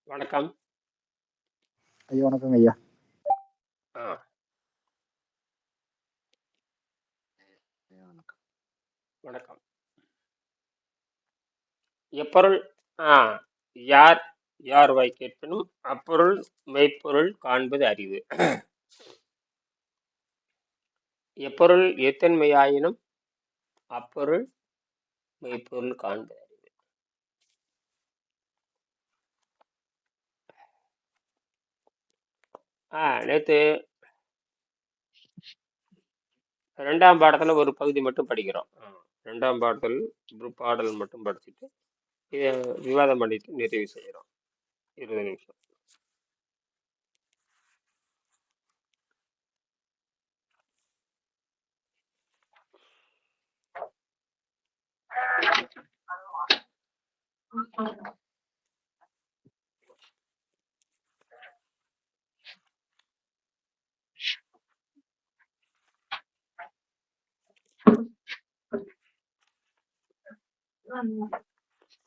வணக்கம். ஐயா வணக்கங்க ஐயா. ஆ, ஐயா வணக்கம். வணக்கம். எப்பொருள் ஆ யார் யார்வாய் கேட்பினும் அப்பொருள் மெய்ப்பொருள் காண்பது அறிவு. எப்பொருள் எத்தன்மையாயினும் அப்பொருள் மெய்ப்பொருள் காண்பது அறிவு. நேத்து 2ஆம் பாடத்துல ஒரு பகுதி மட்டும் படிக்கிறோம். 2ஆம் பாடத்தில் ஒரு பாடல் மட்டும் படிச்சுட்டு இதை விவாதம் பண்ணிட்டு நிறைவு செய்யறோம். 20 நிமிஷம்.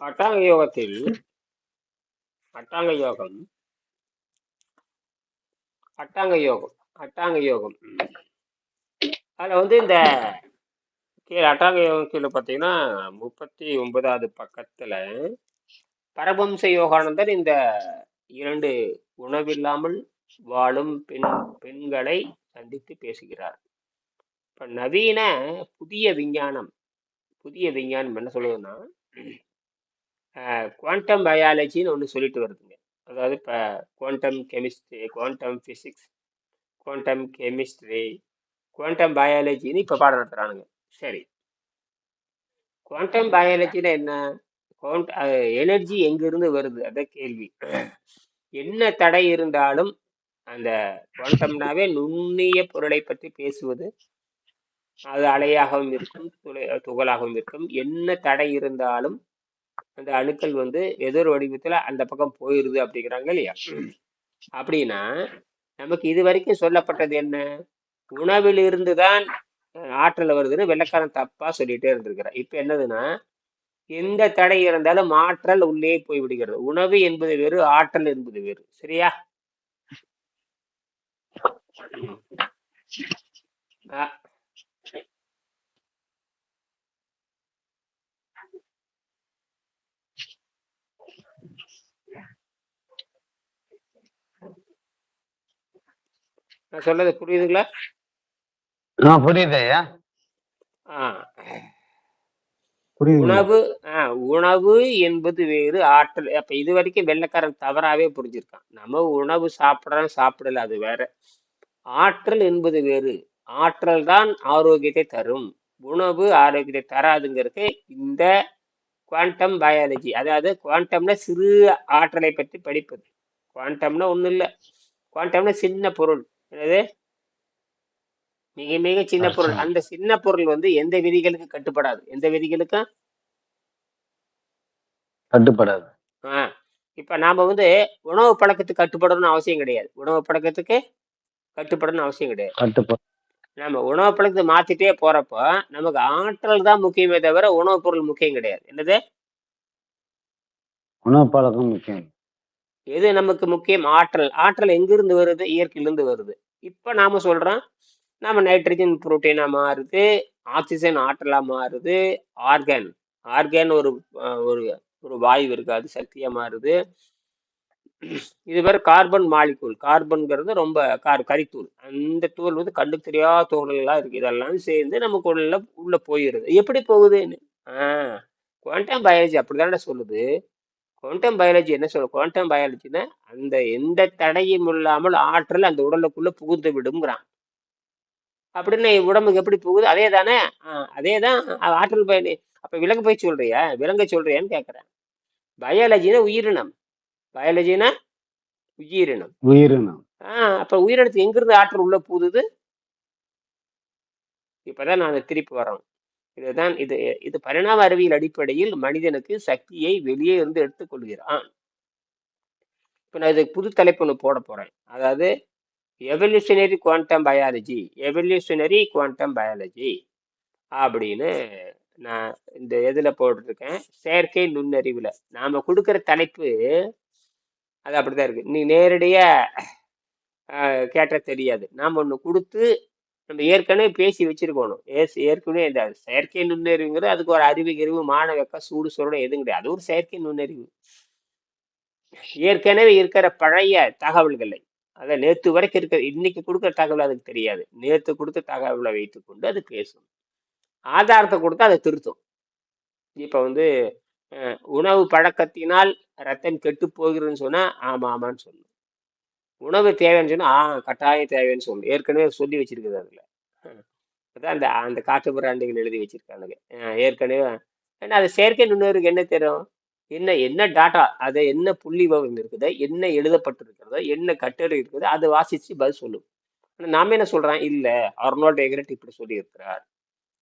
அட்டாங்க யோகத்தில் அட்டாங்க யோகம் அட்டாங்க யோகம் அட்டாங்க யோகம் அதுல வந்து இந்த கீழே அட்டாங்க யோகம் கீழே பார்த்தீங்கன்னா 39வது பக்கத்துல பரமஹம்ச யோகானந்தர் இந்த 2 உணவில்லாமல் வாழும் பெண்களை சந்தித்து பேசுகிறார். இப்ப நவீன புதிய விஞ்ஞானம் என்ன சொல்லுதுன்னா குவாண்டம் பயாலஜின்னு ஒன்று சொல்லிட்டு வருதுங்க. அதாவது இப்போ quantum chemistry, quantum physics, quantum chemistry, quantum பயாலஜின்னு இப்போ பாடம் நடத்துறானுங்க. சரி, குவாண்டம் பயாலஜில என்ன? எனர்ஜி எங்கிருந்து வருது? அதான் கேள்வி. என்ன தடை இருந்தாலும் அந்த குவாண்டம்னாவே நுண்ணிய பொருளை பற்றி பேசுவது. அது அலையாகவும் இருக்கும், துகளாகவும் இருக்கும். என்ன தடை இருந்தாலும் அந்த அணுக்கள் வந்து எதிர் வடிவத்துல அந்த பக்கம் போயிருது அப்படிங்கிறாங்க இல்லையா? அப்படின்னா நமக்கு இது வரைக்கும் சொல்லப்பட்டது என்ன? உணவிலிருந்து தான் ஆற்றல் வருதுன்னு வெள்ளைக்காரன் தப்பா சொல்லிட்டே இருந்திருக்கிறான். இப்ப என்னதுன்னா, எந்த தடை இருந்தாலும் ஆற்றல் உள்ளே போய் விடுகிறது. உணவு என்பது வேறு, ஆற்றல் என்பது வேறு. சரியா? நான் சொல்றது புரியுதுங்களா? புரியுது ஐயா. உணவு உணவு என்பது வேறு, ஆற்றல். அப்ப இது வரைக்கும் வெள்ளைக்காரன் தவறாவே புரிஞ்சிருக்கான். நம்ம உணவு சாப்பிடறோம், சாப்பிடல, அது வேற. ஆற்றல் என்பது வேறு. ஆற்றல் தான் ஆரோக்கியத்தை தரும். உணவு ஆரோக்கியத்தை தராதுங்கிறது இந்த குவாண்டம் பயாலஜி. அதாவது குவாண்டம்னா சிறு ஆற்றலை பற்றி படிப்பது. குவாண்டம்னா ஒண்ணும் இல்லை. குவாண்டம்னா சின்ன பொருள். என்னது? மிக மிக சின்ன பொருள். அந்த சின்ன பொருள் வந்து எந்த விதிகளுக்கு கட்டுப்படாது. எந்த விதிகளுக்கும் கட்டுப்படாது. இப்ப நாம வந்து உணவு பழக்கத்துக்கு கட்டுப்படணும்னு அவசியம் கிடையாது. உணவு பழக்கத்துக்கு கட்டுப்படணும்னு அவசியம் கிடையாது. நம்ம உணவு பழக்கத்தை மாத்திட்டே போறப்போ நமக்கு ஆற்றல் தான் முக்கியமே தவிர உணவுப் பொருள் முக்கியம் கிடையாது. என்னது? உணவு பழக்கம் முக்கியம். எது நமக்கு முக்கியம்? ஆற்றல். ஆற்றல் எங்கிருந்து வருது? இயற்கையிலிருந்து வருது. இப்ப நாம சொல்றோம், நாம நைட்ரஜன் புரோட்டீனா மாறுது, ஆக்சிஜன் ஆற்றலா மாறுது, ஆர்கன் ஒரு ஒரு ஒரு வாயு இருக்கு, அது சக்தியா மாறுது. இது வேற கார்பன் மாலிகூல். கார்பன்கிறது ரொம்ப கரித்தூள். அந்த தூள் வந்து கண்ணுக்கு தெரியாத துகள்கள்லாம் இருக்கு. இதெல்லாம் சேர்ந்து நமக்கு உள்ள போயிருது. எப்படி போகுதுன்னு குவாண்டம் பயாலஜி அப்படிதானே சொல்லுது. குவாண்டம் பயாலஜி என்ன சொல்லுது? குவாண்டம் பயாலஜின்னா அந்த எந்த தடையும் இல்லாமல் ஆற்றல் அந்த உடலுக்குள்ள புகுந்து விடுங்கிறான். அப்படின்னு உடம்புக்கு எப்படி போகுது? அதே தானே. அதே தான் ஆற்றல் பயணி. அப்ப விலங்கு போய் சொல்றியா? விலங்க சொல்றியான்னு கேட்கறேன். பயாலஜினா உயிரினம். பயாலஜினா உயிரினம். அப்ப உயிரினத்துக்கு எங்கிருந்து ஆற்றல் உள்ள போகுது? இப்பதான் நான் திருப்பி வரோம். இதுதான் இது பரிணாம அறிவியல் அடிப்படையில் மனிதனுக்கு சக்தியை வெளியே இருந்து எடுத்துக்கொள்கிறான். இப்ப நான் இதுக்கு புது தலைப்பு ஒன்று போட போறேன். அதாவது எவல்யூஷனரி குவாண்டம் பயாலஜி அப்படின்னு நான் இந்த எதுல போட்டிருக்கேன்? செயற்கை நுண்ணறிவுல. நாம கொடுக்கிற தலைப்பு அது அப்படிதான் இருக்கு. நீ நேரடியா கேட்டா தெரியாது. நாம ஒண்ணு கொடுத்து நம்ம ஏற்கனவே பேசி வச்சிருக்கணும். ஏற்கனவே இந்த செயற்கை நுண்ணறிவுங்கிறது அதுக்கு ஒரு அறிவு மாணவக்க சூடு சொரணை எதுவும் கிடையாது. அது ஒரு செயற்கை நுண்ணறிவு. ஏற்கனவே இருக்கிற பழைய தகவல்களை அதை நேத்து வரைக்கும் இருக்க இன்னைக்கு கொடுக்குற தகவல் அதுக்கு தெரியாது. நேத்து கொடுத்த தகவலை வைத்துக்கொண்டு அது பேசும். ஆதாரத்தை கொடுத்தா அதை திருத்தும். இப்ப வந்து உணவு பழக்கத்தினால் ரத்தம் கெட்டு போகிறதுன்னு சொன்னா ஆமா ஆமான்னு சொல்லும். உணவு தேவைன்னு சொன்னா கட்டாயம் தேவைன்னு சொல்லும். ஏற்கனவே சொல்லி வச்சிருக்குது அதுல. அதான் அந்த அந்த காட்டு பிராண்டிகள் எழுதி வச்சிருக்கானுங்க. ஏற்கனவே ஏன்னா அது செயற்கை நுண்ணறிவுக்கு என்ன தெரியும், என்ன என்ன டாட்டா, அது என்ன புள்ளி விவரம் இருக்குது, என்ன எழுதப்பட்டிருக்கிறதோ, என்ன கட்டுரை இருக்குதோ அதை வாசிச்சு பதில் சொல்லும். ஆனா நாம என்ன சொல்றோம், இல்ல அர்னால்ட் எகரட் இப்படி சொல்லி இருக்கிறார்,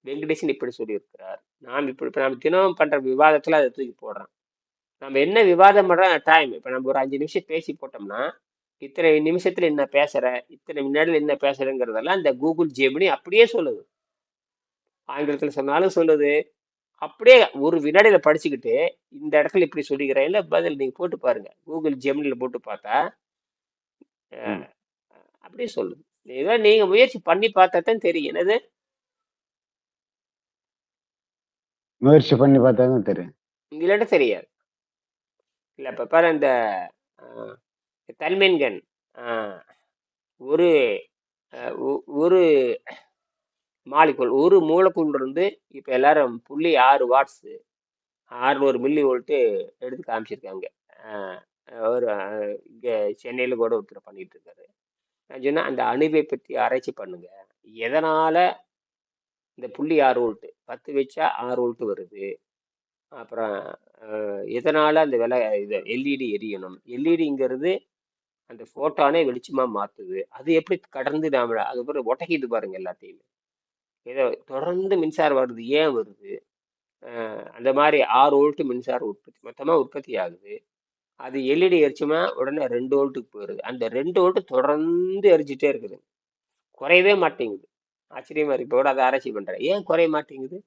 வெங்கடேசன் இப்படி சொல்லி இருக்கிறார், நாம் இப்படி இப்ப நம்ம தினம் பண்ற விவாதத்துல அதை தூக்கி போடுறோம். நம்ம என்ன விவாதம் பண்ற டைம், இப்ப நம்ம ஒரு 5 நிமிஷம் பேசி போட்டோம்னா இத்தனை நிமிஷத்துல என்ன பேசுற, இத்தனை முன்னாடியில் என்ன பேசுறேங்கிறதெல்லாம் இந்த கூகுள் ஜெமினி அப்படியே சொல்லுது. ஆங்கிலத்துல சொன்னாலும் சொல்லுது. அப்படியே ஒரு வினாடியில படிச்சுக்கிட்டு இந்த இடத்துல இப்படி சொல்லிக்கிறேன் இல்ல பதில் நீங்க போட்டு பாருங்க, கூகுள் ஜெமினில போட்டு பார்த்தா ம். அப்படியே சொல்லுது. இதான் நீங்க முயற்சி பண்ணி பார்த்தா தான் தெரியும். என்னது முயற்சி பண்ணி பார்த்தா தான் தெரியும். இல்லாட்ட தெரியாது. இல்ல இப்ப பாரு இந்த தன்மீன்கன் ஒரு ஒரு மாலிகுல் ஒரு மூலக்கூல் இருந்து இப்ப எல்லாரும் 0.6 வாட்ஸ் 600 மில்லி வோல்ட்டு எடுத்து காமிச்சிருக்காங்க. ஒரு இங்க சென்னையில கூட ஒருத்தர் பண்ணிட்டு இருக்காரு. நான் சொன்னா அந்த அணுவை பற்றி ஆராய்ச்சி பண்ணுங்க. எதனால இந்த 0.6 வோல்ட் 10 வச்சா 6 வோல்ட் வருது, அப்புறம் எதனால அந்த இது எல்இடி எரியணும், எல்இடிங்கிறது அந்த போட்டானே வெளிச்சமா மாத்துது, அது எப்படி கடந்து நாம அது பிறகு ஒட்டக்கிது பாருங்க எல்லாத்தையுமே. ஏதோ தொடர்ந்து மின்சாரம் வருது, ஏன் வருது, அந்த மாதிரி 6 வோல்ட் மின்சாரம் மொத்தமா உற்பத்தி ஆகுது. அது எல்இடி எரிச்சுமா உடனே 2 வோல்ட்டுக்கு போயிருது. அந்த 2 வோல்ட் தொடர்ந்து எரிஞ்சிட்டே இருக்குது, குறையவே மாட்டேங்குது. ஆச்சரியமா இருக்கு. இப்போ கூட அதை ஆராய்ச்சி பண்றேன், ஏன் குறைய மாட்டேங்குது.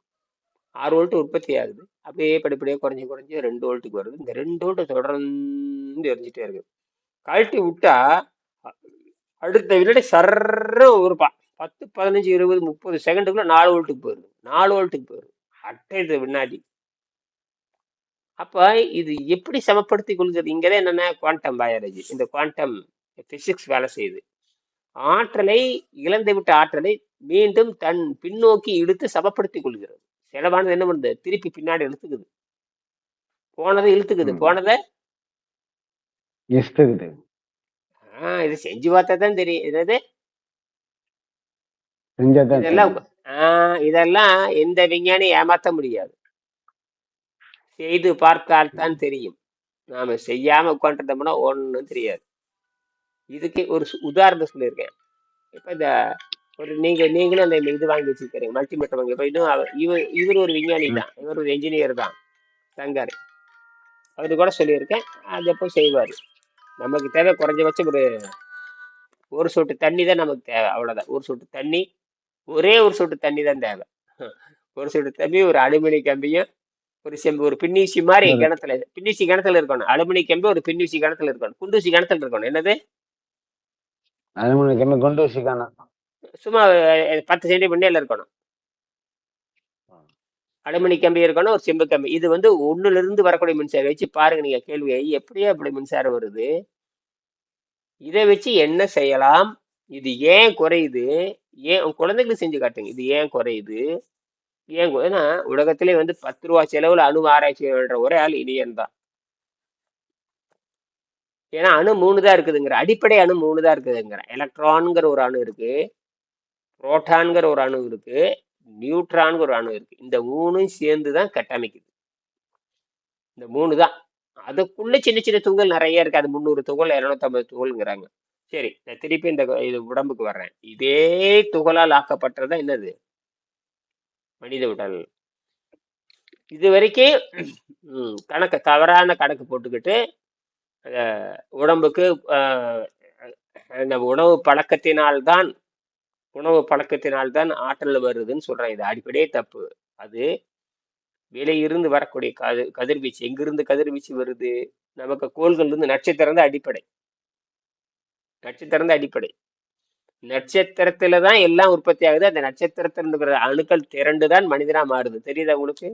6 வோல்ட் உற்பத்தி ஆகுது, அப்படியே படிப்படியே குறைஞ்சு 2 வோல்ட்டுக்கு வருது. இந்த 2 வோல்ட் தொடர்ந்து எரிஞ்சிட்டே இருக்குது. கழட்டி விட்டா அடுத்த வினாடி சர்ற ஒரு 10 15 20 30 செகண்டுக்குள்ள 4 வோல்ட்டுக்கு போயிருது, 4 வோல்ட்டுக்கு போயிருது அட்டை வினாடி. அப்ப இது எப்படி சமப்படுத்தி கொள்கிறது, இங்கதான் என்னன்னா குவாண்டம் பயாலஜி, இந்த குவாண்டம் பிசிக்ஸ் வேலை செய்யுது. ஆற்றலை இழந்துவிட்ட ஆற்றலை மீண்டும் தன் பின்னோக்கி இழுத்து சமப்படுத்திக் கொள்கிறது. செலவானது என்ன பண்ணுது, திருப்பி பின்னாடி இழுத்துக்குது, போனதை இழுத்துக்குது, போனதை இஷ்டக்குது. இது செஞ்சு பார்த்தா தான் தெரியும். என்னது செஞ்சாதான் இதெல்லாம் தெரியும். இதெல்லாம் எந்த விஞ்ஞானி ஏமாத்த முடியாது, செய்து பார்த்தால் தான் தெரியும். நாம செய்யாம உட்காந்துட்டோம்னா ஒண்ணும் தெரியாது. இதுக்கு ஒரு உதாரணம் சொல்லியிருக்கேன். இப்ப இந்த ஒரு நீங்களும் அந்த இது வாங்கி வச்சிருக்கீங்க, மல்டிமீட்டர் வாங்கி. இப்ப இன்னும் இவர் ஒரு விஞ்ஞானி தான், இவர் ஒரு என்ஜினியர் தான், சங்கர். அவரு கூட சொல்லியிருக்கேன், அது எப்போ செய்வாரு. நமக்கு தேவை குறைஞ்சபட்சம் ஒரு சொட்டு தண்ணி தான் நமக்கு தேவை, அவ்வளவுதான். ஒரு சொட்டு தண்ணி, ஒரே ஒரு சொட்டு தண்ணி தான் தேவை. ஒரு சொட்டு தண்ணி, ஒரு அலுமினிய கம்பியும், ஒரு செம்பு, ஒரு பின்னூசி மாதிரி கிணத்துல, பின்னூசி கிணத்துல இருக்கணும். அலுமினிய கம்பி ஒரு பின்னூசி கிணத்துல இருக்கணும், குண்டூசி கிணத்துல இருக்கணும். என்னது அலுமினிய கம்பி குண்டூசி காணும், சும்மா 10 சென்டிமீட்டர்ல இருக்கணும். அலுமினிய கம்பி இருக்கணும், ஒரு செம்பு கம்பி. இது வந்து 1ல இருந்து வரக்கூடிய மின்சாரம் வச்சு பாருங்க. நீங்க கேள்வி எப்படியே அப்படி மின்சாரம் வருது, இதை வச்சு என்ன செய்யலாம், இது ஏன் குறையுது, ஏன் குழந்தைகளுக்கு செஞ்சு காட்டுங்க, இது ஏன் குறையுது, ஏன் ஏன்னா உலகத்திலே வந்து 10 ரூபா செலவுல அணு ஆராய்ச்சி பண்ற ஒரே ஆள் இனியன் தான். ஏன்னா அணு 3 தான் இருக்குதுங்கிற, அடிப்படை அணு 3 தான் இருக்குதுங்கிற. எலக்ட்ரான்ங்கிற ஒரு அணு இருக்கு, புரோட்டான்கிற ஒரு அணு இருக்கு, நியூட்ரான்கிற ஒரு அணு இருக்கு. இந்த 3 சேர்ந்துதான் கட்டமைக்குது. இந்த 3 தான். அதுக்குள்ள சின்ன சின்ன துகள் நிறைய இருக்கு. அது 300 துகள் 250 துகள்ங்கிறாங்க. சரி, நான் திருப்பி இந்த இது உடம்புக்கு வர்றேன். இதே துகளால் ஆக்கப்பட்டதுதான் என்னது, மனித உடல். இது வரைக்கும் தவறான கணக்கு போட்டுக்கிட்டு உடம்புக்கு இந்த உணவு பழக்கத்தினால்தான் ஆற்றல் வருதுன்னு சொல்றேன். இது அடிப்படையே தப்பு. அது வெளியிருந்து வரக்கூடிய கதிர்வீச்சு, எங்கிருந்து கதிர்வீச்சு வருது, நமக்கு கோள்கள் வந்து நட்சத்திரம் தான் அடிப்படை. நட்சத்திரம் தான் அடிப்படை. நட்சத்திரத்துல தான் எல்லாம் உற்பத்தி ஆகுது. அந்த நட்சத்திரத்துல இருக்கிற அணுக்கள் திரண்டுதான் மனிதனா மாறுது. தெரியுதா உங்களுக்கு?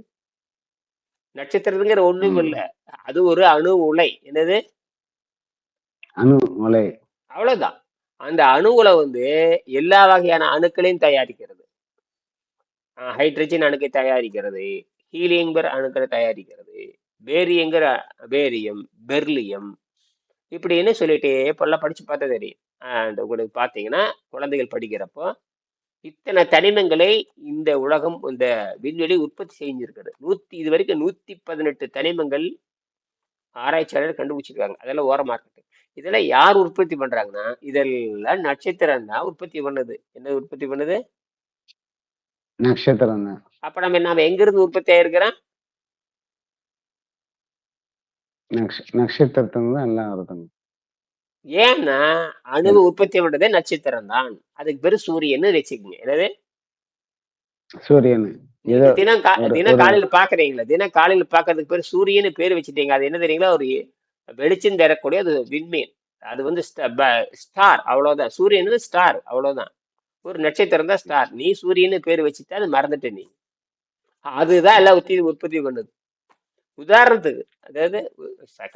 நட்சத்திரத்துங்கிற ஒண்ணும் ம். இல்ல. அது ஒரு அணு உலை. என்னது? அணு உலை. அவ்வளவுதான். அந்த அணு உலை வந்து எல்லா வகையான அணுக்களையும் தயாரிக்கிறது. ஹைட்ரஜன் அணுக்களை தயாரிக்கிறது, ஹீலியங்கிற அணுக்களை தயாரிக்கிறது, பேரியங்கிற பேரியம், பெர்லியம், இப்படின்னு சொல்லிட்டே இப்பெல்லாம் படிச்சு பார்த்தா தெரியும். அந்த உங்களுக்கு பார்த்தீங்கன்னா குழந்தைகள் படிக்கிறப்போ இத்தனை தனிமங்களை இந்த உலகம், இந்த விண்வெளி உற்பத்தி செஞ்சிருக்குது. இது வரைக்கும் 118 தனிமங்கள் ஆராய்ச்சியாளர் கண்டுபிடிச்சிருக்காங்க. அதெல்லாம் ஓரமா இருக்கட்டும். இதெல்லாம் யார் உற்பத்தி பண்றாங்கன்னா, இதெல்லாம் நட்சத்திரம் தான் உற்பத்தி பண்ணுது. என்ன உற்பத்தி பண்ணுது? நட்சத்திரம் தான். அப்ப நாம எங்க இருந்து உற்பத்தி ஆயிருக்கிறோம்? நட்சத்திரத்துல தான் எல்லாம் வருதுங்க. ஏன்னா அணுவை உற்பத்தி பண்றதே நட்சத்திரம் தான். அதுக்கு பேரு சூரியன்னு வச்சுக்கோங்க. என்னது? சூரியன். நீங்க ஏதோ தினம் காலையில பாக்குறீங்களா? தினம் காலையில பாக்குறதுக்கு பேரு சூரியன்னு பேர் வச்சுட்டீங்க. அது என்ன தெரியுங்களா? ஒரு வெளிச்சம் தரக்கூடிய அது விண்மீன். அது வந்து ஸ்டார், அவ்வளவுதான். சூரியன் ஸ்டார், அவ்வளவுதான். ஒரு நட்சத்திரம் தான் ஸ்டார். நீ சூரியன்னு பேர் வச்சுட்டா அது மறந்துட்ட நீ. அதுதான் எல்லாம் உற்பத்தி பண்ணுது. உதாரணத்துக்கு, அதாவது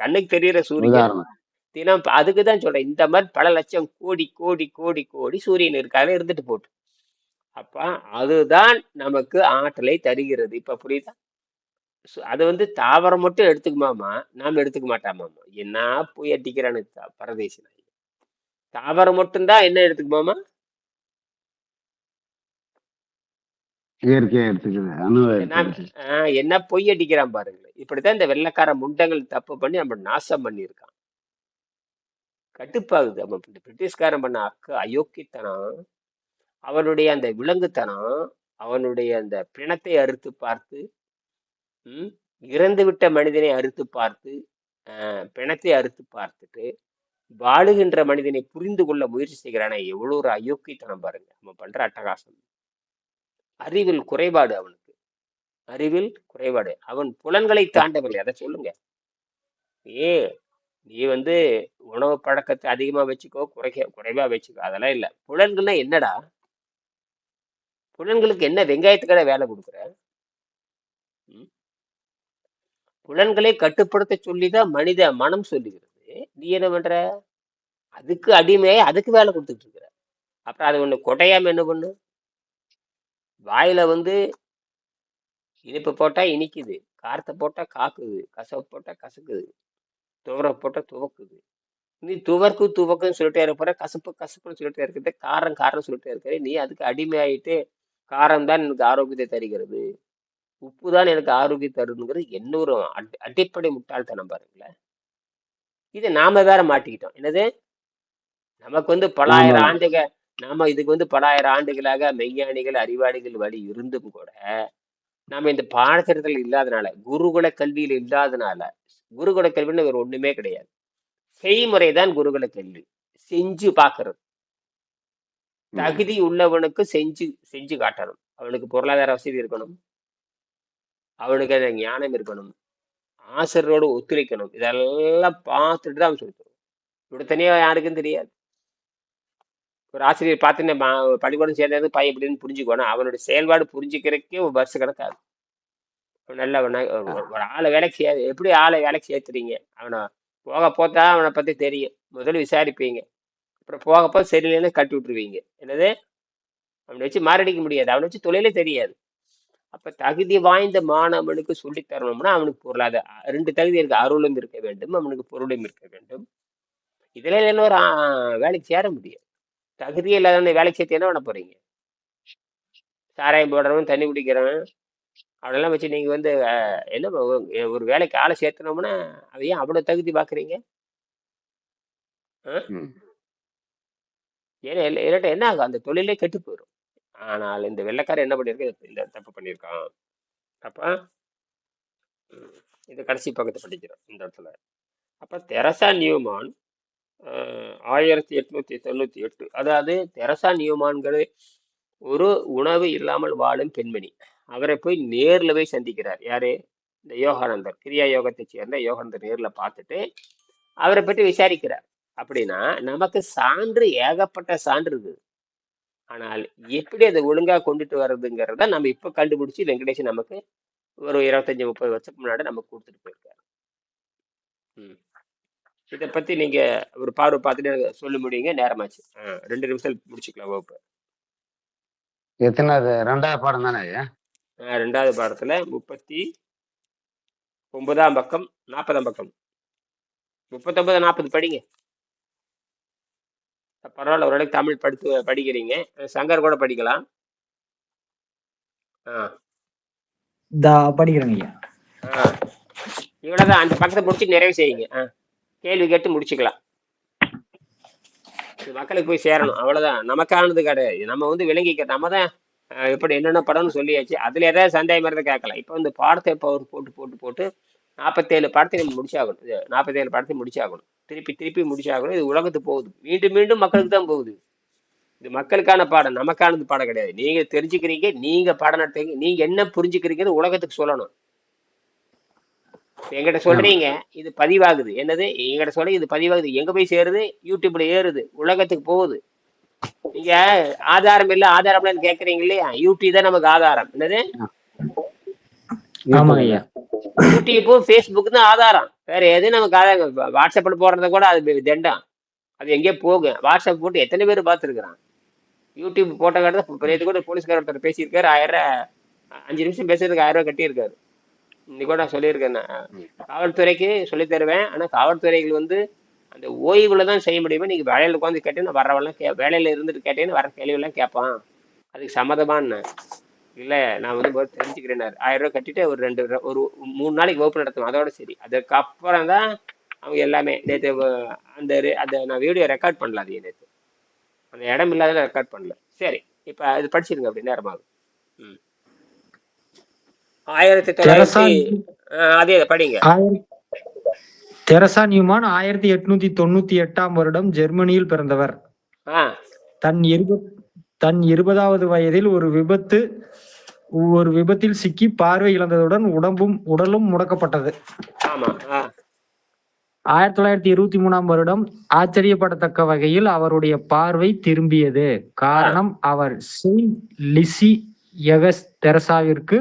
கண்ணுக்கு தெரியுற சூரியன் உதாரணம். தினம் அதுக்கு தான் சொல்றேன். இந்த மாதிரி பல லட்சம் கோடி கோடி கோடி கோடி சூரியன் இருக்காது, இருந்துட்டு போட்டு. அப்ப அதுதான் நமக்கு ஆற்றலை தருகிறது. இப்ப புரியுதா? அது வந்து தாவரம் மட்டும் எடுத்துக்குமாமா, நாம எடுத்துக்க மாட்டாமாமா. என்ன போய் அடிக்கிறானு பரதேசி. தாவரம் மட்டும்தான் என்ன எடுத்துக்குமாமா? இயற்கையா எடுத்துக்குது. அணுவை எடுத்துக்குது. என்ன பொய் அடிக்கிறான் பாருங்களேன். இப்படித்தான் இந்த வெள்ளைக்கார முண்டங்கள் தப்பு பண்ணி நம்ம நாசம் பண்ணியிருக்கான். கட்டுப்பாகுது. நம்ம பிரிட்டிஷ்காரன் பண்ண அயோக்கியத்தனம், அவனுடைய அந்த விலங்குத்தனம், அவனுடைய அந்த பிணத்தை அறுத்து பார்த்து, இறந்து விட்ட மனிதனை அறுத்து பார்த்து, பிணத்தை அறுத்து பார்த்துட்டு வாழுகின்ற மனிதனை புரிந்து கொள்ள முயற்சி செய்கிறான. எவ்வளவு ஒரு அயோக்கியத்தனம் பாருங்க நம்ம பண்ற அட்டகாசம். அறிவில் குறைபாடு அவனுக்கு, அறிவில் குறைபாடு. அவன் புலன்களை தாண்டவில்லை. அதை சொல்லுங்க. நீ வந்து உணவு பழக்கத்தை அதிகமா வச்சுக்கோ, குறைவா வச்சுக்கோ, அதெல்லாம் இல்ல. புலன்கள்னா என்னடா? புலன்களுக்கு என்ன வெங்காயத்துக்கடை வேலை கொடுக்குற? புலன்களை கட்டுப்படுத்த சொல்லிதான் மனித மனம் சொல்லுகிறது. நீ என்ன பண்ற? அதுக்கு அடிமையை அதுக்கு வேலை கொடுத்துட்டு இருக்கிற. அப்புறம் அது ஒண்ணு கொடையாம என்ன பண்ணு? வாயில வந்து இனிப்பு போட்டா இனிக்குது, காரத்தை போட்டா காக்குது, கசப்பு போட்டா கசக்குது, துவர போட்டா துவக்குது. நீ துவக்குன்னு சொல்லிட்டே இருப்ப, கசப்பு கசப்புன்னு சொல்லிட்டே இருக்கிறது, காரம் சொல்லிட்டே இருக்கிற. நீ அதுக்கு அடிமையாயிட்டு காரம் தான் எனக்கு ஆரோக்கியத்தை தருகிறது, உப்பு தான் எனக்கு ஆரோக்கியம் தருதுங்கிறது என்ன ஒரு அடிப்படை முட்டாள்தனம் பாருங்களேன். இதை நாம வேற மாட்டிக்கிட்டோம். என்னது? நமக்கு வந்து பலாயிரம் ஆண்டுகள், நாம இதுக்கு வந்து பலாயிரம் ஆண்டுகளாக மெய்ஞானிகள் அறிவாளிகள் வழி இருந்தும் கூட நாம இந்த பாடத்திட்டத்தில் இல்லாதனால, குருகுல கல்வியில் இல்லாதனால, குருகுல கல்வின்னு வேற ஒண்ணுமே கிடையாது. செய்முறைதான் குருகுல கல்வி. செஞ்சு பாக்குறது. தகுதி உள்ளவனுக்கு செஞ்சு காட்டணும். அவனுக்கு பொருளாதார வசதி இருக்கணும், அவனுக்கு அந்த ஞானம் இருக்கணும், ஆசிரியரோடு ஒத்துழைக்கணும். இதெல்லாம் பார்த்துட்டு தான் அவன் சொல்லித்தரும். இப்படி தனியா யாருக்கும் தெரியாது. ஒரு ஆசிரியர் பார்த்துன்னு பள்ளிக்கூடம் சேர்ந்தது பையன் எப்படின்னு புரிஞ்சுக்கணும். அவனுடைய செயல்பாடு புரிஞ்சுக்கிறதுக்கே ஒரு வருஷ கணக்காது. நல்ல ஒரு ஆளை வேலைக்கு எப்படி ஆளை வேலைக்கு சேர்த்துறீங்க? அவனை போத்தா அவனை பத்தி தெரியும். முதல்ல விசாரிப்பீங்க, அப்புறம் போகப்போ சரியில்லைன்னு கட்டி விட்டுருவீங்க. என்னது? அவனை வச்சு மாரடிக்க முடியாது, அவனை வச்சு தொழிலே தெரியாது. அப்ப தகுதி வாய்ந்த மாணவனுக்கு சொல்லி தரணும்னா அவனுக்கு பொருளாதார 2 தகுதி இருக்கு. அருளும் இருக்க வேண்டும், அவனுக்கு பொருளும் இருக்க வேண்டும். இதுல என்ன ஒரு வேலைக்கு சேர முடியும். தகுதியே இல்லாதவனை வேலைக்கு சேர்த்து என்ன பண்ண போறீங்க? சாராயம் போடுறவன், தண்ணி குடிக்கிறவன், அவனெல்லாம் வச்சு நீங்க வந்து என்ன ஒரு வேலைக்கு ஆளை சேர்த்தனோம்னா அதை ஏன் அவ்வளவு தகுதி பாக்குறீங்க? ஏன்னா இல்லாட்ட என்ன ஆகும்? அந்த தொழிலே கெட்டு போயிடும். ஆனால் இந்த வெள்ளைக்காரன் என்ன பண்ணியிருக்க? இந்த தப்பு பண்ணியிருக்கான். அப்ப இது கடைசி பக்கத்தை படிக்கிறோம் இந்த இடத்துல. அப்ப தெரசா நியூமான் 1898, அதாவது தெரசா நியூமான்கள் ஒரு உணவு இல்லாமல் வாழும் பெண்மணி. அவரை போய் நேர்ல போய் சந்திக்கிறார். யாரு? இந்த யோகானந்தர், கிரியா யோகத்தை சேர்ந்த யோகானந்தர் நேர்ல பார்த்துட்டு அவரை பற்றி விசாரிக்கிறார். அப்படின்னா நமக்கு சான்று, ஏகப்பட்ட சான்று இருக்குது. ஆனால் எப்படி அதை ஒழுங்கா கொண்டுட்டு வர்றதுங்கிறத நம்ம இப்ப கண்டுபிடிச்சு வெங்கடேஷன் நமக்கு ஒரு 25-30 வருஷத்துக்கு முன்னாடி நமக்கு கொடுத்துட்டு போயிருக்காரு. ம். இதை பத்தி நீங்க ஒரு பார்வை பார்த்துட்டு எனக்கு சொல்ல முடியுங்க? நேரமாச்சு. 2 நிமிஷம் முடிச்சுக்கலாம் வகுப்பு. எத்தனாவது? 2வது பாடம் தானே ஐயா? 2வது பாடத்துல 39ஆம் பக்கம், 40ஆம் பக்கம், 39, 40 படிங்க. பரவாயில்ல, ஓரளவுக்கு தமிழ் படிக்கிறீங்க. சங்கர் கூட படிக்கலாம். படிக்கிறேங்க ஐயா. இவ்வளவுதான். அந்த பக்கத்தை முடிச்சு நிறைவு செய்யுங்க. கேள்வி கேட்டு முடிச்சுக்கலாம். இது மக்களுக்கு போய் சேரணும், அவ்வளவுதான். நமக்கானது கிடையாது. நம்ம வந்து விளங்கிக்க, நம்ம தான் எப்படி என்னென்ன படம்னு சொல்லியாச்சு. அதுல ஏதாவது சந்தேகம் இருந்தா கேட்கலாம். இப்போ இந்த பாடத்தை இப்போ போட்டு போட்டு போட்டு 47 பாடத்தை நம்ம முடிச்சாகணும். 47 பாடத்தை முடிச்சாகணும். திருப்பி திருப்பி முடிச்சாகணும். இது உலகத்துக்கு போகுது, மீண்டும் மீண்டும் மக்களுக்கு தான் போகுது. இது மக்களுக்கான பாடம், நமக்கானது பாடம் கிடையாது. நீங்க தெரிஞ்சுக்கிறீங்க, நீங்க பாடம் நடத்துறீங்க, நீங்க என்ன புரிஞ்சுக்கிறீங்கன்னு உலகத்துக்கு சொல்லணும். எங்கிட்ட சொல்றீங்க, இது பதிவாகுது. என்னது எங்கிட்ட சொல்ல, இது பதிவாகுது. எங்க போய் சேருது? யூடியூப்ல ஏறுது, உலகத்துக்கு போகுது. நீங்க ஆதாரம் இல்ல ஆதாரம் இல்லன்னு கேக்குறீங்க இல்லையா? யூடியூப் தான் நமக்கு ஆதாரம். என்னது? யூடியூப், பேஸ்புக் தான் ஆதாரம். வேற எது நமக்கு ஆதாரம்? வாட்ஸ்அப்ல போடுறத கூட அது தண்டம். அது எங்கேயோ போகும். வாட்ஸ்அப் போட்டு எத்தனை பேர் பார்த்துருக்குறான்? யூடியூப் போட்ட காட்டு கூட போலீஸ்கார ஒருத்தர் பேசியிருக்காரு. 5 நிமிஷம் பேசுறதுக்கு 1000 ரூபாய் கட்டியிருக்காரு. இன்னைக்கு கூட நான் சொல்லியிருக்கேன். காவல்துறைக்கு சொல்லி தருவேன். ஆனா காவல்துறைகள் வந்து அந்த ஓய்வுல தான் செய்ய முடியுமா? நீங்க வேலையில உட்காந்து கேட்டேன்னு வர்றவெல்லாம் வேலையில இருந்துட்டு கேட்டேன்னு வர கேள்வியெல்லாம் கேட்பான். அதுக்கு சம்மதமான்னு இல்ல, நான் வந்து தெரிஞ்சுக்கிறேன். 1000 ரூபாய் கட்டிட்டு ஒரு 3 நாளைக்கு வகுப்பு நடத்துவேன், அதோட சரி. அதுக்கப்புறம் தான் அவங்க எல்லாமே. நேற்று அந்த நான் வீடியோ ரெக்கார்ட் பண்ணல, அது நேற்று அந்த இடம் இல்லாத ரெக்கார்ட் பண்ணல. சரி, இப்ப அது படிச்சிருங்க, அப்படி நேரமாகும். 1900 அதே படிங்க. தெரசா நியூமான் 1898ஆம் வருடம் ஜெர்மனியில் பிறந்தவர். தன் 20வது வயதில் ஒரு விபத்தில் சிக்கி பார்வை இழந்ததுடன் உடலும் முடக்கப்பட்டது. 1923ஆம் வருடம் ஆச்சரியப்படத்தக்க வகையில் அவருடைய பார்வை திரும்பியது. காரணம், அவர் செயின்ட் லிசி எகஸ் தெரசாவிற்கு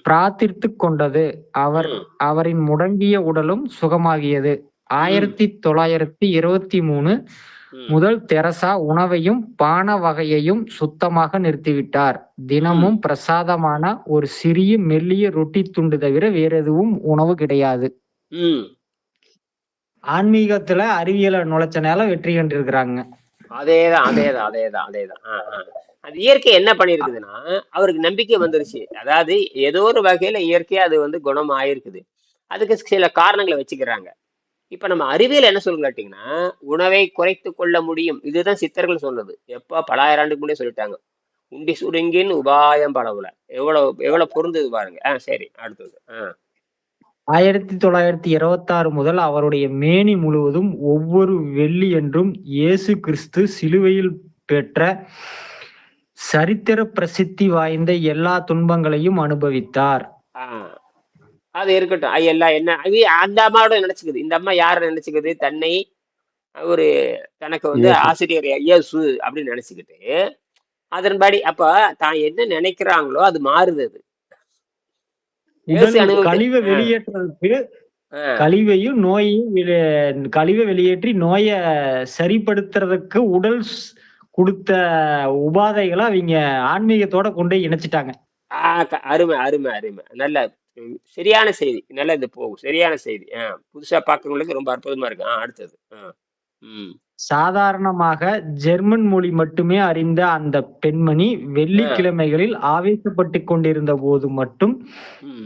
பிரார்த்தித்து கொண்டது. அவரின் முடங்கிய உடலும் சுகமாகியது. 1923 முதல் தெரசா உணவையும் பான வகையையும் சுத்தமாக நிறுத்திவிட்டார். தினமும் பிரசாதமான ஒரு சிறிய மெல்லிய ரொட்டி துண்டு தவிர வேற எதுவும் உணவு கிடையாது. ஆன்மீகத்துல அறிவியல நுழைச்சனால வெற்றி கண்டிருக்கிறாங்க. அதேதான். அது இயற்கை என்ன பண்ணிருக்குதுன்னா, அவருக்கு நம்பிக்கை வந்துருச்சு. அதாவது ஏதோ ஒரு வகையில இயற்கையா அது வந்து குணம் ஆயிருக்குது. அதுக்கு சில காரணங்களை வச்சுக்கிறாங்க. இப்ப நம்ம அறிவியல் என்ன சொல்லுங்கன்னா, உணவை குறைத்து கொள்ள முடியும். இதுதான் சித்தர்கள் சொன்னது. எப்ப பல ஆயிரம் முன்னே சொல்லிட்டாங்க. உண்டி சுருங்கின் உபாயம் பலவுல. எவ்வளவு பொருந்தது பாருங்க. சரி, அடுத்தது. 1926 முதல் அவருடைய மேனி முழுவதும் ஒவ்வொரு வெள்ளியன்றும் இயேசு கிறிஸ்து சிலுவையில் பெற்ற சரித்திர பிரசித்தி வாய்ந்த எல்லா துன்பங்களையும் அனுபவித்தார். அது இருக்கட்டும். எல்லாம் என்ன அந்த அம்மாவோட நினைச்சுக்குது. இந்த அம்மா யார நினைச்சுக்குது? தன்னை ஒரு தனக்கு வந்து ஆசிரியர் இயேசு அப்படின்னு நினைச்சுக்கிட்டு அதன்படி அப்ப தான் என்ன நினைக்கிறாங்களோ அது மாறுது. அது கழிவை வெளியேற்றதுக்கு கழிவை வெளியேற்றி நோயை சரிப்படுத்துறதுக்கு உடல் கொடுத்த உபாதைகளை அவங்க ஆன்மீகத்தோட கொண்டு இணைச்சிட்டாங்க. அருமை அருமை அருமை. நல்ல சரியான செய்தி. நல்ல இது போகும். சரியான செய்தி. புதுசா பார்க்கறவங்களுக்கு ரொம்ப அற்புதமா இருக்கு. அடுத்தது. சாதாரணமாக ஜெர்மன் மொழி மட்டுமே அறிந்த அந்த பெண்மணி வெள்ளிக்கிழமைகளில் ஆவேசப்பட்டு கொண்டிருந்த போது மட்டும்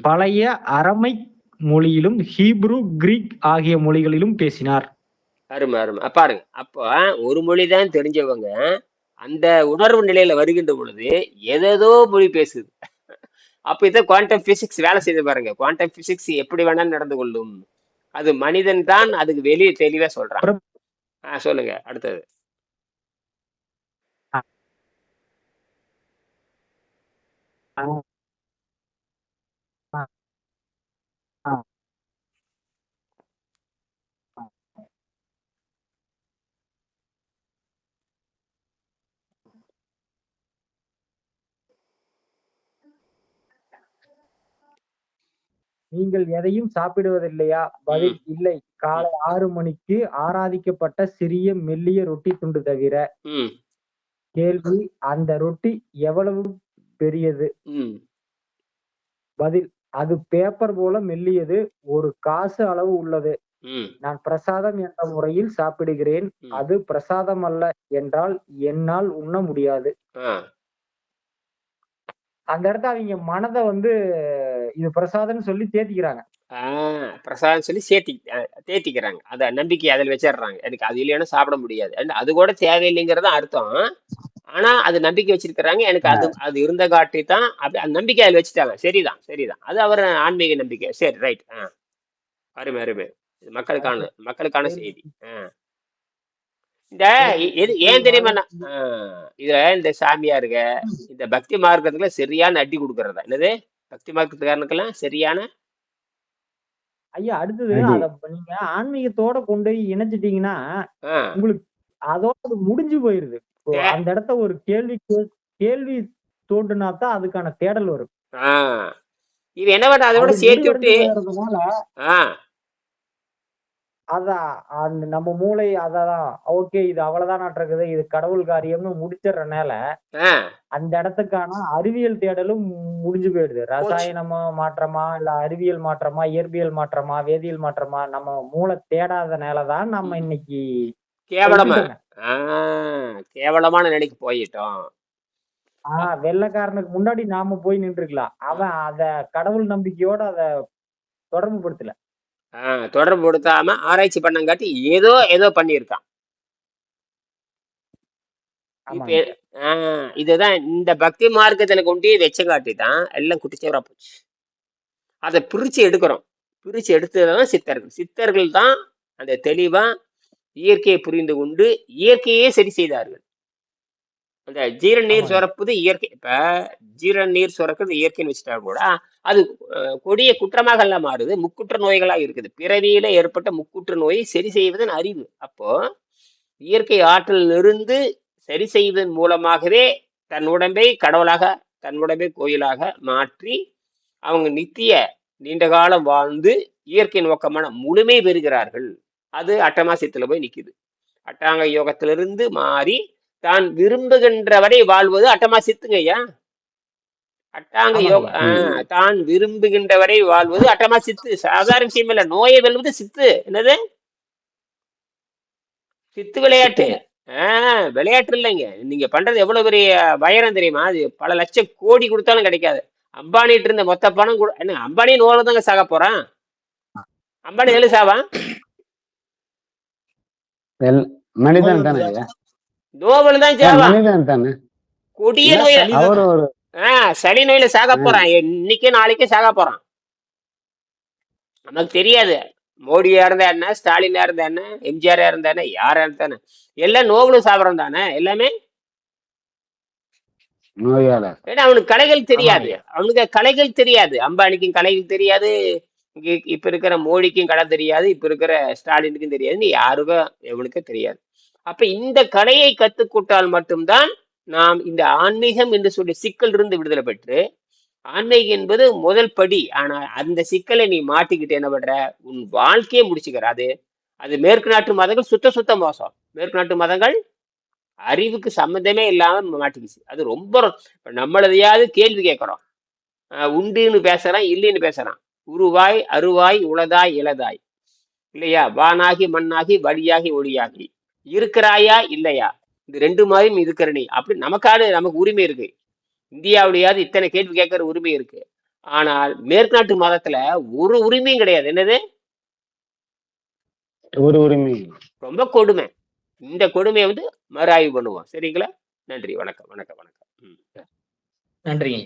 பழைய அரமை மொழியிலும் ஹீப்ரு, கிரீக் ஆகிய மொழிகளிலும் பேசினார். அருமை அருமை. பாருங்க, அப்ப ஒரு மொழிதான் தெரிஞ்சவங்க அந்த உணர்வு நிலையில வருகின்ற பொழுது ஏதேதோ மொழி பேசுது. அப்ப இதை குவாண்டம் பிசிக்ஸ் வேலை செய்து பாருங்க. குவாண்டம் பிசிக்ஸ் எப்படி வேணாலும் நடந்து கொள்ளும். அது மனிதன் தான் அதுக்கு வெளியே தெளிவா சொல்றான். சொல்லுங்க அடுத்தது. நீங்கள் எதையும் சாப்பிடுவதில்லையா? பதில்: இல்லை. காலை 6 மணிக்கு ஆராதிக்கப்பட்ட சிறிய மெல்லிய ரொட்டி துண்டு தவிர. கேள்வி: அந்த ரொட்டி எவ்வளவு பெரியது? பதில்: அது பேப்பர் போல மெல்லியது, 1 காசு அளவு உள்ளது. நான் பிரசாதம் என்ற முறையில் சாப்பிடுகிறேன். அது பிரசாதம் அல்ல என்றால் என்னால் உண்ண முடியாது. அந்த இடத்த அவங்க மனதை இது பிரசாதம்னு சொல்லி தேத்திக்கிறாங்க. பிரசாதம் சொல்லி தேத்திக்கிறாங்க. அத நம்பிக்கை அதில் வச்சிடுறாங்க. எனக்கு அது இல்லைன்னா சாப்பிட முடியாது, அது கூட தேவையில்லைங்கிறது அர்த்தம். ஆனா அது நம்பிக்கை வச்சிருக்கிறாங்க. எனக்கு அது இருந்த காட்டி தான் அந்த நம்பிக்கை அதில் வச்சுட்டாங்க. சரிதான் அது அவர் ஆன்மீக நம்பிக்கை. சரி, ரைட். அருமை அருமை. மக்களுக்கான செய்தி. இந்த ஏன் தெரியுமா இதுல இந்த சாமியாருங்க இந்த பக்தி மார்க்கத்துல சரியான அடி கொடுக்கறதா? என்னது பக்தி மார்க்கத்துக்காரனுக்கெல்லாம் சரியான ஐயா. அடுத்தது அத நீங்க ஆன்மீகத்தோட கொண்டு போய் இணைச்சிட்டீங்கன்னா உங்களுக்கு அதோட முடிஞ்சு போயிருது. அந்த இடத்த ஒரு கேள்வி தோன்றுனாதான் அதுக்கான தேடல் வரும். இது என்ன பண்ண அதோட சேர்த்து விட்டு அதான் நம்ம மூளை அதான் ஓகே இது அவ்வளவுதான் இருக்குது, இது கடவுள் காரியம்னு முடிச்சிடறனால அந்த இடத்துக்கான அறிவியல் தேடலும் முடிஞ்சு போயிடுது. ரசாயனமா மாற்றமா இல்ல அறிவியல் மாற்றமா இயற்பியல் மாற்றமா வேதியியல் மாற்றமா நம்ம மூளை தேடாதனாலதான் நம்ம இன்னைக்கு கேவலமான நிலைக்கு போயிட்டோம். வெள்ளைக்காரனுக்கு முன்னாடி நாம போய் நின்றுக்கலாம். அவன் அத கடவுள் நம்பிக்கையோட அத தொடர்பு படுத்தல. தொடர்பு படுத்தாம ஆராய்ச்சி பண்ணங்காட்டி ஏதோ பண்ணியிருக்கான். இதுதான் இந்த பக்தி மார்க்கத்துல கொண்டு வச்ச காட்டி தான் எல்லாம் குட்டிச்சவரா போச்சு. அதை பிரிச்சு எடுத்ததுதான் சித்தர்கள் தான் அந்த தெளிவா இயற்கையை புரிந்து கொண்டு இயற்கையே சரி செய்தார்கள். அந்த ஜீரண நீர் சுரப்புது இயற்கை. இப்ப ஜீரண நீர் சுரக்குறது இயற்கைன்னு வச்சுட்டா கூட அது கொடிய குற்றமாக எல்லாம் மாறுது, முக்குற்ற நோய்களா இருக்குது. பிறவியில ஏற்பட்ட முக்குற்ற நோயை சரி செய்வதன் அறிவு. அப்போ இயற்கை ஆற்றலிலிருந்து சரி செய்வதன் மூலமாகவே தன் உடம்பை கடவுளாக தன் உடம்பை கோயிலாக மாற்றி அவங்க நித்திய நீண்ட காலம் வாழ்ந்து இயற்கை நோக்கமான முழுமை பெறுகிறார்கள். அது அட்டமாசியத்துல போய் நிக்குது. அட்டாங்க யோகத்திலிருந்து மாறி தான் விரும்புகின்ற வரை வாழ்வது அட்டமாசித்துங்க ஐயா. அட்டாங்க யோக தான் விரும்புகின்ற வரை வாழ்வது அட்டமாசித்து. சாதாரண விஷயம் இல்ல. நோயை வெல்வது சித்து. என்னது சித்து விளையாட்டு. விளையாட்டு இல்லைங்க. நீங்க பண்றது எவ்வளவு பெரிய பயரம் தெரியுமா? அது பல லட்சம் கோடி கொடுத்தாலும் கிடைக்காது. அம்பானிட்டு இருந்த மொத்த பணம் கூட என்ன அம்பானி நோயில தாங்க சாக போறான். அம்பானி எது சாவான்? மனிதன் தானே, நோவல் தான் சாவான். கொடிய நோயில சளி நோயில சாக போறான். இன்னைக்கு நாளைக்கு சாக போறான். நமக்கு தெரியாது. மோடியா இருந்தா என்ன, ஸ்டாலினா இருந்தா என்ன, எம்ஜிஆரா இருந்தா என்ன, யாரா இருந்தானே எல்லாம் நோவலும் சாப்பிட்றோம் தானே எல்லாமே. ஏன்னா அவனுக்கு கலைகள் தெரியாது. அவனுக்கு கலைகள் தெரியாது. அம்பானிக்கும் கலைகள் தெரியாது. இப்ப இருக்கிற மோடிக்கும் கலை தெரியாது. இப்ப இருக்கிற ஸ்டாலினுக்கும் தெரியாது. யாருக்கும் எவனுக்கும் தெரியாது. அப்ப இந்த கலையை கத்துக்கொண்டால் மட்டும்தான் நாம் இந்த ஆன்மீகம் என்று சொல்லி சிக்கல் இருந்து விடுதலை பெற்று, ஆன்மீகம் என்பது முதல் படி. ஆனா அந்த சிக்கலை நீ மாட்டிக்கிட்டு என்ன பண்ற, உன் வாழ்க்கையை முடிச்சுக்கிற. அது மேற்கு நாட்டு மதங்கள் சுத்த மோசம். மேற்கு நாட்டு மதங்கள் அறிவுக்கு சம்மந்தமே இல்லாம மாட்டிக்கிச்சு. அது ரொம்ப நம்மளதையாவது கேள்வி கேட்கிறோம். உண்டுன்னு பேசுறான், இல்லைன்னு பேசுறான். உருவாய் அருவாய் உளதாய் இளதாய் இல்லையா, வானாகி மண்ணாகி வழியாகி ஒளியாகி இருக்கிறாயா இல்லையா, இந்த ரெண்டு மாதிரியும் இருக்கிற நீ அப்படி நமக்கு உரிமை இருக்கு. இந்தியாவிலேயாவது இத்தனை கேள்வி கேட்கற உரிமை இருக்கு. ஆனால் மேற்கு நாட்டு மதத்துல ஒரு உரிமையும் கிடையாது. என்னது ஒரு உரிமை? ரொம்ப கொடுமை. இந்த கொடுமையை மறு ஆய்வு பண்ணுவோம். சரிங்களா? நன்றி. வணக்கம். நன்றிங்க.